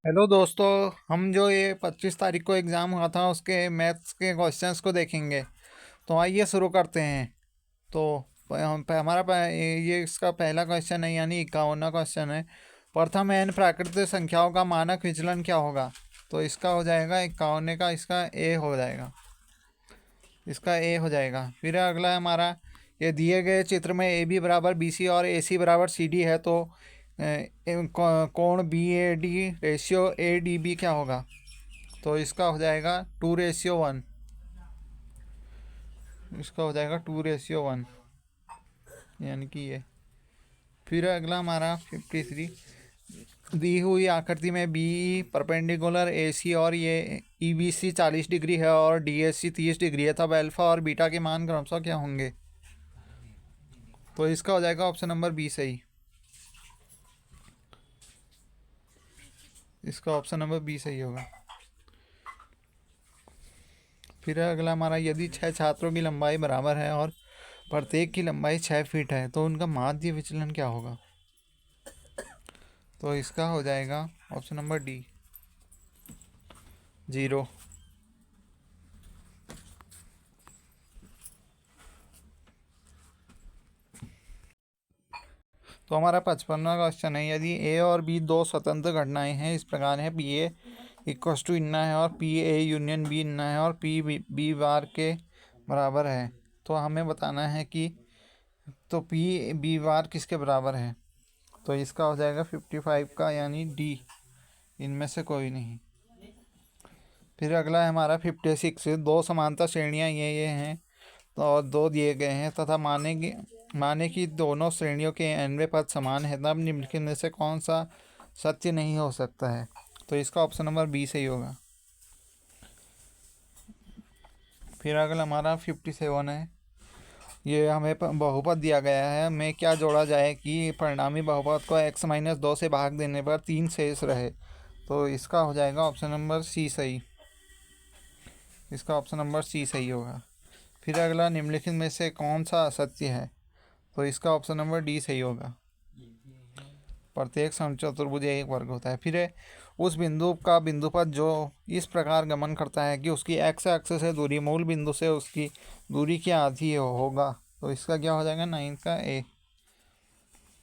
Hello दोस्तों। हम जो ये 25 तारीख को एग्ज़ाम हुआ था उसके मैथ्स के क्वेश्चंस को देखेंगे। तो आइए शुरू करते हैं। तो ये इसका पहला क्वेश्चन है, यानी 51वां क्वेश्चन है। प्रथम एन प्राकृतिक संख्याओं का मानक विचलन क्या होगा? तो इसका हो जाएगा 51 का, इसका ए हो जाएगा। इसका ए हो जाएगा। फिर अगला है हमारा, ये दिए गए चित्र में ए बी बराबर बी सी और ए सी बराबर सी डी है, तो कोण B A D ratio A D B क्या होगा? तो इसका हो जाएगा 2:1। इसका हो जाएगा 2:1, यानी कि ये। फिर अगला हमारा 53, दी हुई आकृति में बी परपेंडिकुलर ए सी और ये ई बी सी 40 डिग्री है और डी एस सी 30 डिग्री है, तब अल्फा और बीटा के मान क्रमशः क्या होंगे? तो इसका हो जाएगा ऑप्शन नंबर बी सही। इसका ऑप्शन नंबर बी सही होगा। फिर अगला हमारा, यदि 6 छात्रों की लंबाई बराबर है और प्रत्येक की लंबाई 6 फीट है तो उनका माध्य विचलन क्या होगा? तो इसका हो जाएगा ऑप्शन नंबर डी, 0। तो हमारा 55वां क्वेश्चन है, यदि ए और बी दो स्वतंत्र घटनाएं हैं, इस प्रकार है पी ए इक्वस टू इतना है और पी ए यूनियन बी इतना है और पी बी बार के बराबर है, तो हमें बताना है कि तो पी बी बार किसके बराबर है? तो इसका हो जाएगा 55 का, यानी डी, इनमें से कोई नहीं। फिर अगला है हमारा 56, दो समांतर श्रेणियाँ ये हैं और दो दिए गए हैं तथा माने कि दोनों श्रेणियों के nवें पद समान है, तब निम्नलिखित में से कौन सा सत्य नहीं हो सकता है? तो इसका ऑप्शन नंबर बी सही होगा। फिर अगला हमारा 57 है, ये हमें बहुपद दिया गया है, हमें क्या जोड़ा जाए कि परिणामी बहुपद को x-2 से भाग देने पर 3 शेष रहे? तो इसका हो जाएगा ऑप्शन नंबर सी सही। इसका ऑप्शन नंबर सी सही होगा। फिर अगला, निम्नलिखित में से कौन सा असत्य है? तो इसका ऑप्शन नंबर डी सही होगा। प्रत्येक समचतुर्भुज एक वर्ग होता है। फिर उस बिंदु का बिंदुपद जो इस प्रकार गमन करता है कि उसकी एक्स अक्ष से दूरी मूल बिंदु से उसकी दूरी की आधी होगा, तो इसका क्या हो जाएगा? 9 का ए।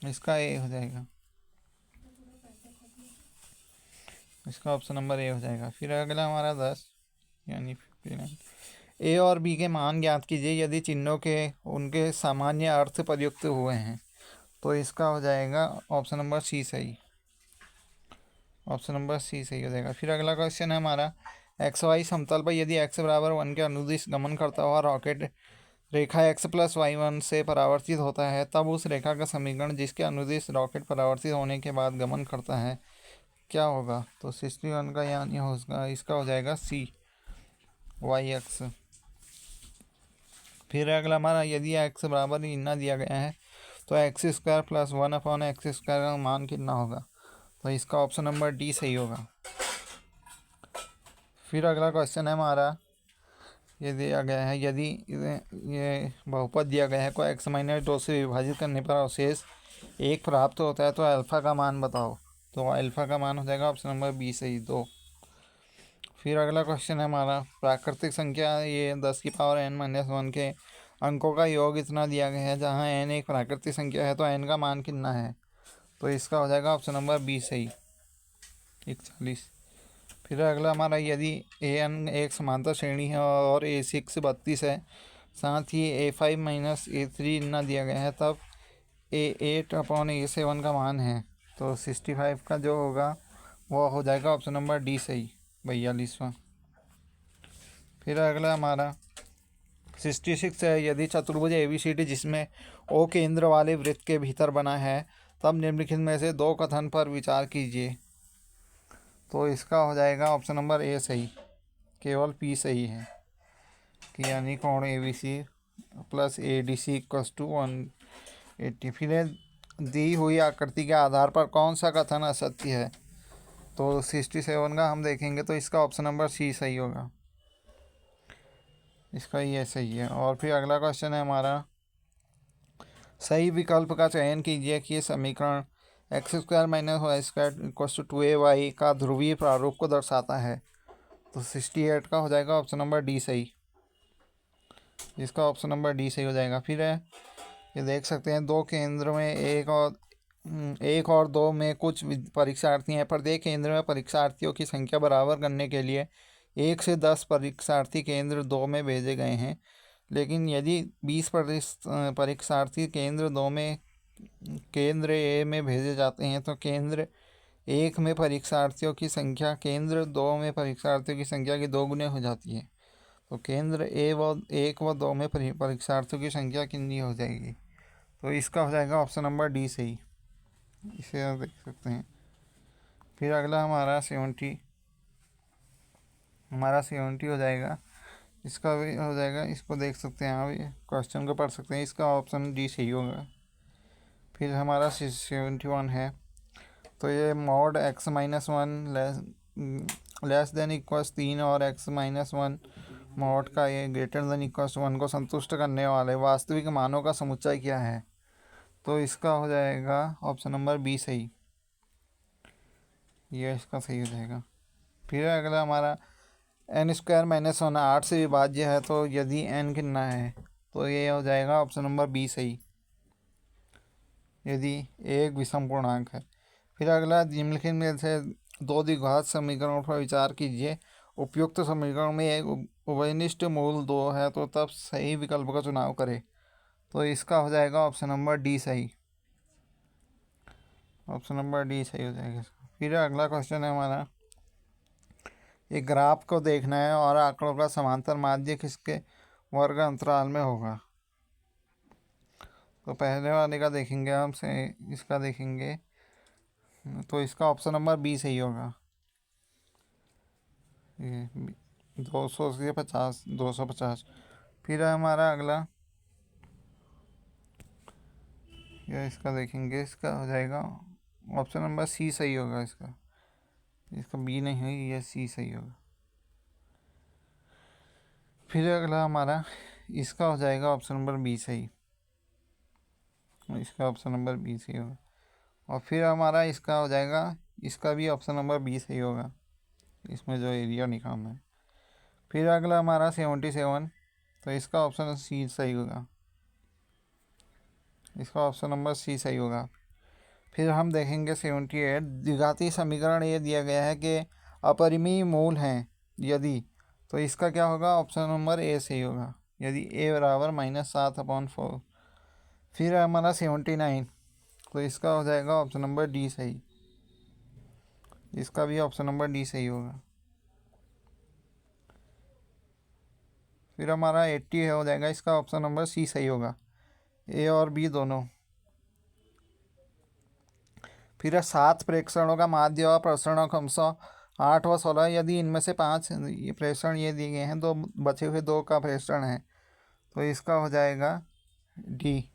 इसका ए हो जाएगा। इसका ऑप्शन नंबर ए हो जाएगा। फिर अगला हमारा 10, यानी 59, ए और बी के मान ज्ञात कीजिए यदि चिन्हों के उनके सामान्य अर्थ प्रयुक्त हुए हैं। तो इसका हो जाएगा ऑप्शन नंबर सी सही। ऑप्शन नंबर सी सही हो जाएगा। फिर अगला क्वेश्चन है हमारा, एक्स वाई समतल पर यदि एक्स बराबर 1 के अनुदिश गमन करता हुआ रॉकेट रेखा एक्स प्लस वाई 1 से परावर्तित होता है, तब उस रेखा का समीकरण जिसके अनुदिश रॉकेट परावर्तित होने के बाद गमन करता है क्या होगा? तो 61 का, यानी होगा इसका हो जाएगा सी, वाई एक्स। फिर अगला हमारा, यदि एक्स बराबर इतना दिया गया है तो एक्स स्क्वायर प्लस 1/x² का मान कितना होगा? तो इसका ऑप्शन नंबर डी सही होगा। फिर अगला क्वेश्चन है हमारा, ये दिया गया है, यदि ये बहुपद दिया गया है को x-2 से विभाजित करने पर अवशेष 1 प्राप्त होता है, तो अल्फ़ा का मान बताओ। तो अल्फ़ा का मान हो जाएगा ऑप्शन नंबर बी सही, 2। फिर अगला क्वेश्चन है हमारा, प्राकृतिक संख्या ये 10⁻n-1 के अंकों का योग इतना दिया गया है जहाँ n एक प्राकृतिक संख्या है, तो n का मान कितना है? तो इसका हो जाएगा ऑप्शन नंबर बी सही, 41। फिर अगला हमारा, यदि ए एन एक समांतर श्रेणी है और A6 32 है, साथ ही A5 - A3 इतना दिया गया है, तब A8/A7 का मान है। तो 65 का जो होगा वो हो जाएगा ऑप्शन नंबर डी सही, 42वां। फिर अगला हमारा 66 है, यदि चतुर्भुज ABCD जिसमें ओ केंद्र वाले वृत्त के भीतर बना है, तब निम्नलिखित में से दो कथन पर विचार कीजिए। तो इसका हो जाएगा ऑप्शन नंबर ए सही, केवल पी सही है कि यानी कोण ABC plus ADC equals to 180। फिर दी हुई आकृति के आधार पर कौन सा कथन असत्य है? तो 67 का हम देखेंगे तो इसका ऑप्शन नंबर सी सही होगा। इसका ये सही है। और फिर अगला क्वेश्चन है हमारा, सही विकल्प का चयन कीजिए कि समीकरण X square minus Y square equals to 2ay का ध्रुवीय प्रारूप को दर्शाता है। तो 68 का हो जाएगा ऑप्शन नंबर डी सही। इसका ऑप्शन नंबर डी सही हो जाएगा। फिर है ये देख सकते हैं, दो केंद्र में एक और दो में कुछ परीक्षार्थी हैं। प्रत्येक केंद्र में परीक्षार्थियों की संख्या बराबर करने के लिए 1 से 10 परीक्षार्थी केंद्र 2 में भेजे गए हैं। लेकिन यदि 20 परीक्षार्थी केंद्र 2 में केंद्र ए में भेजे जाते हैं तो केंद्र 1 में परीक्षार्थियों की संख्या केंद्र 2 में परीक्षार्थियों की संख्या की 2 गुने हो जाती है। तो केंद्र ए व 1 व 2 में परीक्षार्थियों की संख्या कितनी हो जाएगी? तो इसका हो जाएगा ऑप्शन नंबर डी सही। इसे आप देख सकते हैं। फिर अगला हमारा 70 हो जाएगा। इसका भी हो जाएगा, इसको देख सकते हैं आप, ये क्वेश्चन को पढ़ सकते हैं। इसका ऑप्शन डी सही होगा। फिर हमारा 71 है। तो ये mod x minus one less than equals 3 और x माइनस वन मॉड का ये ग्रेटर देन इक्वल्स 1 को संतुष्ट करने वाले वास्तविक मानों का समुच्चय क्या है? तो इसका हो जाएगा ऑप्शन नंबर बी सही। ये इसका सही हो जाएगा। फिर अगला हमारा एन स्क्वायर माइनस वन 8 से विभाज्य है, तो यदि एन कितना है तो ये हो जाएगा ऑप्शन नंबर बी सही, यदि एक विषम पूर्णांक है। फिर अगला निम्नलिखित में से दो द्विघात समीकरणों पर विचार कीजिए। उपयुक्त समीकरण में एक उभयनिष्ठ मूल 2 है, तो तब सही विकल्प का चुनाव करें। तो इसका हो जाएगा ऑप्शन नंबर डी सही। ऑप्शन नंबर डी सही हो जाएगा। फिर अगला क्वेश्चन है हमारा, एक ग्राफ को देखना है और आंकड़ों का समांतर माध्य किसके वर्ग अंतराल में होगा। तो पहले वाले का देखेंगे हम से, इसका देखेंगे तो इसका ऑप्शन नंबर बी सही होगा। ये 200 से 50, 250। फिर है हमारा अगला, या इसका देखेंगे, इसका हो जाएगा ऑप्शन नंबर सी सही होगा। इसका बी नहीं है, ये सी सही होगा। फिर अगला हमारा, इसका हो जाएगा ऑप्शन नंबर बी सही। इसका ऑप्शन नंबर बी सही होगा। और फिर हमारा इसका हो जाएगा, इसका भी ऑप्शन नंबर बी सही होगा, इसमें जो एरिया निकालना है। फिर अगला हमारा 77, तो इसका ऑप्शन सी सही होगा। इसका ऑप्शन नंबर सी सही होगा। फिर हम देखेंगे 78, द्विघाती समीकरण ये दिया गया है कि अपरिमेय मूल हैं यदि, तो इसका क्या होगा? ऑप्शन नंबर ए सही होगा, यदि ए बराबर -7/4। फिर हमारा 79, तो इसका हो जाएगा ऑप्शन नंबर डी सही। इसका भी ऑप्शन नंबर डी सही होगा। फिर हमारा 80 हो जाएगा, इसका ऑप्शन नंबर सी सही होगा, ए और बी दोनों। फिर 7 प्रेक्षणों का माध्य और प्रसरण क्रमशः 8 व 16, यदि इनमें से 5 प्रेषण ये दिए गए हैं, तो बचे हुए 2 का प्रेषण है, तो इसका हो जाएगा डी।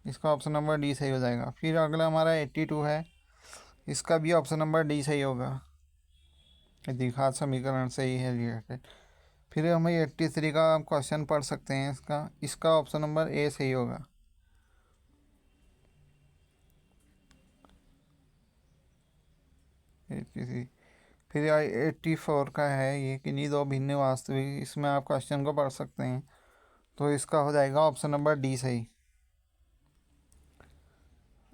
इसका ऑप्शन नंबर डी सही हो जाएगा। फिर अगला हमारा 82 है, इसका भी ऑप्शन नंबर डी सही होगा, द्विघात समीकरण से ही है रिलेटेड। फिर हमें 83 का क्वेश्चन पढ़ सकते हैं। इसका ऑप्शन नंबर ए सही होगा। फिर 84 का है ये, किन्हीं दो भिन्न वास्तविक, इसमें आप क्वेश्चन को पढ़ सकते हैं। तो इसका हो जाएगा ऑप्शन नंबर डी सही,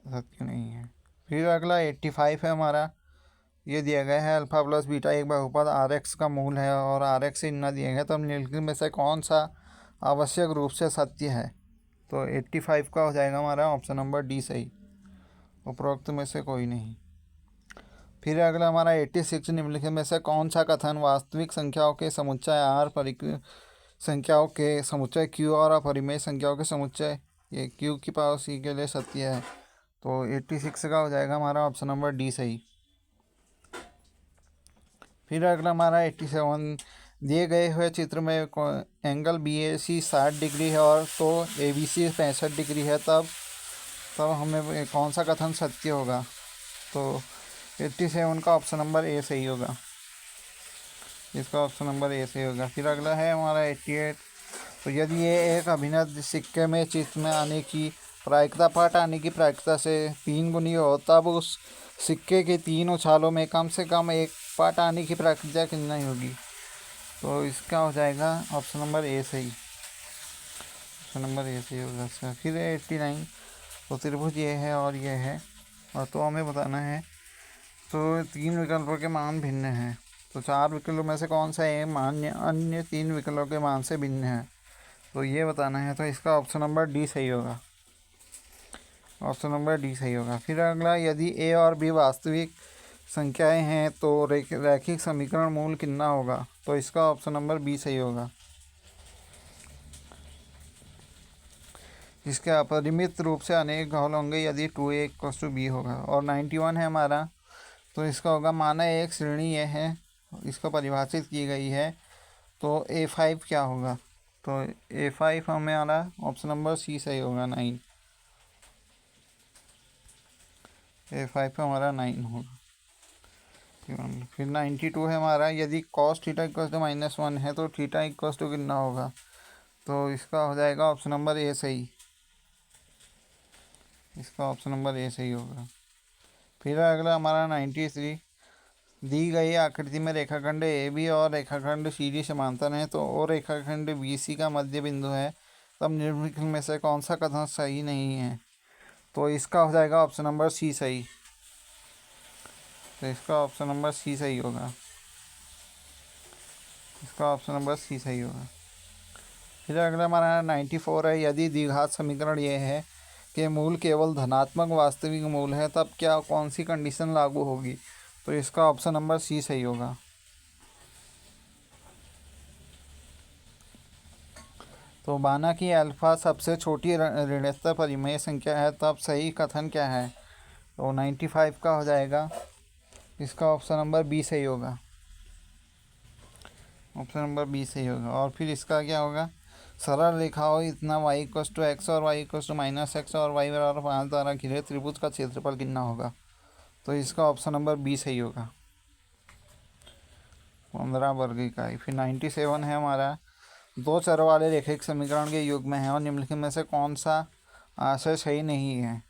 सत्य नहीं है। फिर अगला 85 है हमारा, ये दिया गया है अल्फा प्लस बीटा एक बहुपद आर एक्स का मूल है और आर एक्स इतना दिए गए, तो निम्नलिखित में से कौन सा आवश्यक रूप से सत्य है? तो 85 का हो जाएगा हमारा ऑप्शन नंबर डी सही, उपरोक्त में से कोई नहीं। फिर अगला हमारा 86, निम्नलिखित में से कौन सा कथन वास्तविक संख्याओं के समुच्चय आर संख्याओं के समुच्चय क्यू और अपरिमेय संख्याओं के समुच्चय ये क्यू की पावर सी के लिए सत्य है? तो 86 का हो जाएगा हमारा ऑप्शन नंबर डी सही। फिर अगला हमारा 87, दिए गए हुए चित्र में एंगल बी ए सी 60 डिग्री है और तो ए बी सी 65 डिग्री है, तब हमें कौन सा कथन सत्य होगा? तो 87 का ऑप्शन नंबर ए सही होगा। इसका ऑप्शन नंबर ए सही होगा। फिर अगला है हमारा 88, तो यदि ये एक अभिनव सिक्के में चित्र में आने की प्रायिकता पट आने की प्रायिकता से 3 गुनी हो, तब उस सिक्के के 3 उछालों में कम से कम एक पट आने की प्रायिकता कितनी होगी। तो इसका हो जाएगा ऑप्शन नंबर ए सही, ऑप्शन नंबर ए सही होगा इसका। फिर 89, तो त्रिभुज ये है और ये है, और तो हमें बताना है। तो 3 विकल्पों के मान भिन्न हैं, तो 4 विकल्पों में से कौन सा है मान अन्य 3 विकल्पों के मान से भिन्न है, तो ये बताना है। तो इसका ऑप्शन नंबर डी सही होगा, ऑप्शन नंबर डी सही होगा। फिर अगला, यदि ए और बी वास्तविक संख्याएं हैं तो रैखिक समीकरण मूल कितना होगा, तो इसका ऑप्शन नंबर बी सही होगा। इसके अपरिमित रूप से अनेक घोल होंगे यदि 2a = b होगा। और 91 है हमारा, तो इसका होगा, माना एक श्रेणी यह है, इसको परिभाषित की गई है, तो A5 क्या होगा। तो A5 हमारा ऑप्शन नंबर सी सही होगा, 9। A5 हमारा 9 होगा। फिर 92 है हमारा, यदि cos θ = -1 है तो θ कितना होगा, तो इसका हो जाएगा ऑप्शन नंबर ए सही, इसका ऑप्शन नंबर ए सही होगा। फिर अगला हमारा 93, दी गई आकृति में रेखाखंड ए बी और रेखाखंड सी डी समांतर हैं, तो और रेखाखंड बी सी का मध्य बिंदु है, तब निम्नलिखित में से कौन सा कथन सही नहीं है, तो इसका हो जाएगा ऑप्शन नंबर सी सही, तो इसका ऑप्शन नंबर सी सही होगा, इसका ऑप्शन नंबर सी सही होगा। फिर अगला हमारा 94 है, यदि द्विघात समीकरण ये है कि मूल केवल धनात्मक वास्तविक मूल है, तब क्या कौन सी कंडीशन लागू होगी, तो इसका ऑप्शन नंबर सी सही होगा। तो माना कि अल्फा सबसे छोटी ऋणात्मक परिमेय संख्या है, तब सही कथन क्या है, तो 95 का हो जाएगा, इसका ऑप्शन नंबर बी सही होगा, ऑप्शन नंबर बी सही होगा। और फिर इसका क्या होगा, सरल रेखा हो इतना y = x और y = -x और y = 5 द्वारा घिरे त्रिभुज का क्षेत्रफल कितना होगा, तो इसका ऑप्शन नंबर बी सही होगा, 15 वर्ग इकाई। फिर 97 है हमारा, 2 चर वाले रैखिक समीकरण के युग्म है और निम्नलिखित में से कौन सा आशय सही नहीं है,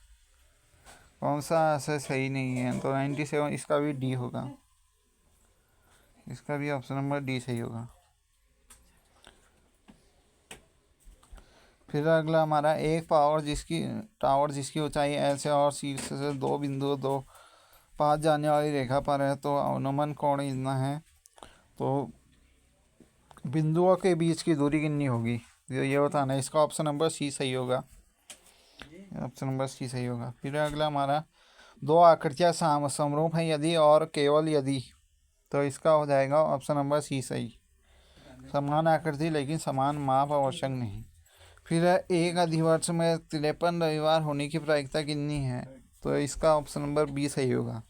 कौन सा आशय सही नहीं है, तो 97 इसका भी डी होगा, इसका भी ऑप्शन नंबर डी सही होगा। फिर अगला हमारा, एक टावर जिसकी ऊंचाई एल से और शीर्ष से 2 बिंदु 2 पास जाने वाली रेखा पर है, तो अनुमान कोण इतना है, तो बिंदुओं के बीच की दूरी कितनी होगी, तो ये बताना है, इसका ऑप्शन नंबर सी सही होगा, ऑप्शन नंबर सी सही होगा। फिर अगला हमारा, 2 आकृतियाँ समरूप हैं यदि और केवल यदि, तो इसका हो जाएगा ऑप्शन नंबर सी सही, समान आकृति लेकिन समान माप आवश्यक नहीं। फिर एक अधिवर्ष में 53 रविवार होने की प्रायिकता कितनी है, तो इसका ऑप्शन नंबर बी सही होगा,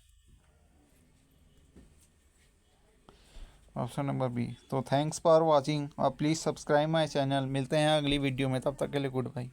ऑप्शन नंबर बी। तो थैंक्स फॉर वॉचिंग और प्लीज़ सब्सक्राइब माय चैनल। मिलते हैं अगली वीडियो में, तब तक के लिए गुड बाय।